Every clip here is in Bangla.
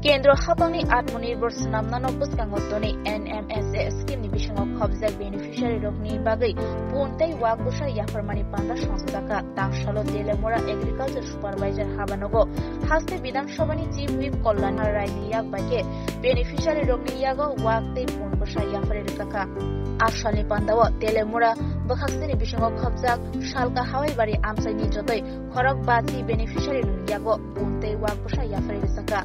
Kendro Habangni Atmanirbhar Snamnano Buskangotoni NMSA scheme ni bisingo khobjak beneficiary rokni bagai puntai wakbusa yafarmani panda সংস্থাকা তাংশালো তেলেমোরা এগ্রিকালচার সুপারভাইজার হাবানগো হাস্তে বিধানসভানি চিফ হুইপ কল্যাণ রায়নি ইয়াক বাইকে বেনিফিশিয়ারি রকনি ইয়াগো ওয়াকতে পুনবসা ইয়াফারের কাকা আশালনি পান্দাও তেলেমোরা বখাস্তিনি বিসঙ্গ খবজাক শালকা হাওয়াইবাড়ি আমসাইনি যতই খরক বাজি বেনিফিশিয়ারি ইয়াগো পুনতে ওয়াকবসা ইয়াফারের কাকা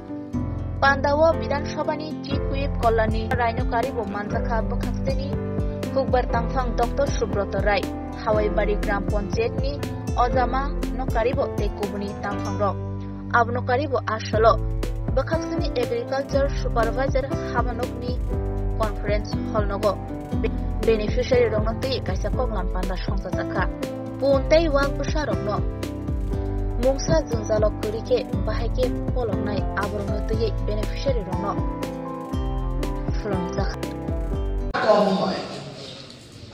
পান্দাও বিধানসভানি চিফ হুইপ কল্যাণী রায়নকারিবো মানজাখা বখাস্তিনি হুকবার তাংফাং ডক্টর সুব্রত রায় হাওয়াইবাড়ি গ্রাম পঞ্চায়েতনি অজামা নকারিবো তেকুবনি তাংফাং রক আবনকারিবো আসলো বখাস্তিনি এগ্রিকালচার সুপারভাইজার হাবানকনি কনফারেন্স হলনগো বেনিফিশিয়ারি রংনতই কাইসা কগলাম পান্ডা সংসাজাখা পুনতাই ওয়াকবসা রংনো মুংসা জুংজালক করিকে বাহাইকে পলংনাই আবরণতই বেনিফিশিয়ারি রংনো ফ্রমজাখা কম হয়।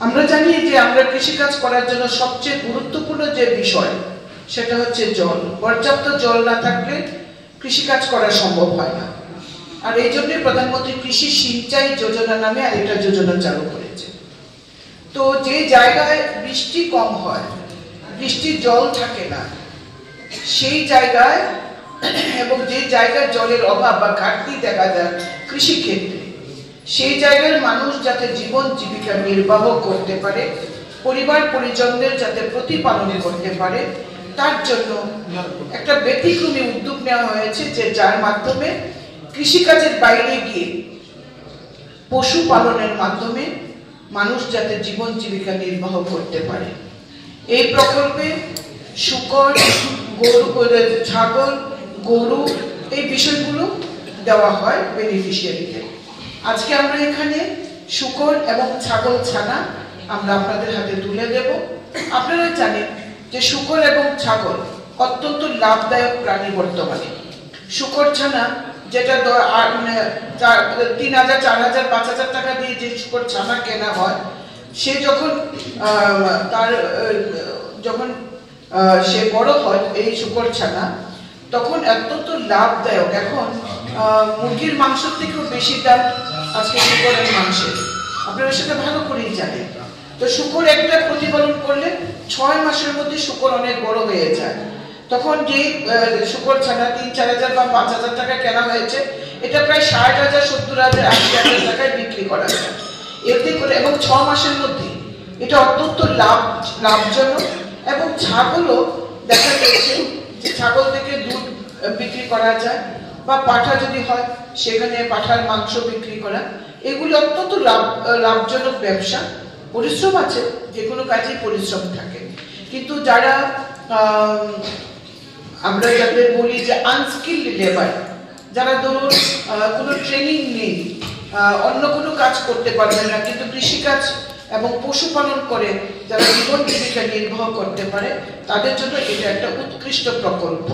আমরা জানি যে আমরা কৃষিকাজ করার জন্য সবচেয়ে গুরুত্বপূর্ণ যে বিষয় সেটা হচ্ছে জল। পর্যাপ্ত জল না থাকলে কৃষিকাজ করা সম্ভব হয় না। আর এই জন্য প্রধানমন্ত্রী কৃষি সিঞ্চাই যোজনা নামে আরেকটা যোজনা চালু করেছে। তো যে জায়গায় বৃষ্টি কম হয়, বৃষ্টির জল থাকে না, সেই জায়গায় এবং যে জায়গায় জলের অভাব বা ঘাটতি দেখা যায় কৃষি ক্ষেত্রে, সেই জায়গার মানুষ যাতে জীবন জীবিকা নির্বাহ করতে পারে, পরিবার পরিজনদের যাতে প্রতিপালন করতে পারে, তার জন্য একটা ব্যতিক্রমী উদ্যোগ নেওয়া হয়েছে যে যার মাধ্যমে কৃষিকাজের বাইরে গিয়ে পশুপালনের মাধ্যমে মানুষ যাতে জীবন জীবিকা নির্বাহ করতে পারে। এই প্রকল্পে শূকর, গরু, ছাগল, গরু এই বিষয়গুলো দেওয়া হয় বেনিফিশিয়ারিকে। আজকে আমরা এখানে শূকর এবং ছাগল ছানা আমরা আপনাদের হাতে তুলে দেব। আপনারা জানেন যে শূকর এবং ছাগল অত্যন্ত লাভদায়ক প্রাণী বর্তমানে। শূকর ছানা যেটা ৩,০০০, ৪,০০০, ৫,০০০ টাকা দিয়ে যে শূকর ছানা কেনা হয়, সে যখন সে বড় হয় এই শূকর ছানা, তখন অত্যন্ত লাভদায়ক। এখন মুরগির মাংস থেকেও বেশি দাম আজকে শূকরের মাংসের, আপনারা সেটা ভালো করেই জানেন। তো শূকর একটা প্রতিপালন করলে ৬ মাসের মধ্যে শূকর অনেক বড় হয়ে যায়। তখন যে শূকর ছানা ৩,০০০, ৪,০০০ বা ৫,০০০ টাকায় কেনা হয়েছে, এটা প্রায় ৬০,০০০, ৭০,০০০, ৮০,০০০ টাকায় বিক্রি করা যায় এতে করে, এবং ৬ মাসের মধ্যে এটা অত্যন্ত লাভজনক। এবং ছাগলও দেখা গেছে যে ছাগল থেকে দুধ বিক্রি করা যায়, বা পাঠা যদি হয় সেখানে পাঠার মাংস বিক্রি করা, এগুলি অত্যন্ত লাভজনক ব্যবসা। পরিশ্রম আছে, যে কোনো কাজেই পরিশ্রম থাকে, কিন্তু যারা আমরা যাদের বলি যে আনস্কিল্ড লেবার, যারা ধরুন কোনো ট্রেনিং নেই, অন্য কোনো কাজ করতে পারবে না, কিন্তু কৃষিকাজ এবং পশুপালন করে যারা জীবন জীবিকা নির্বাহ করতে পারে, তাদের জন্য এটা একটা উৎকৃষ্ট প্রকল্প।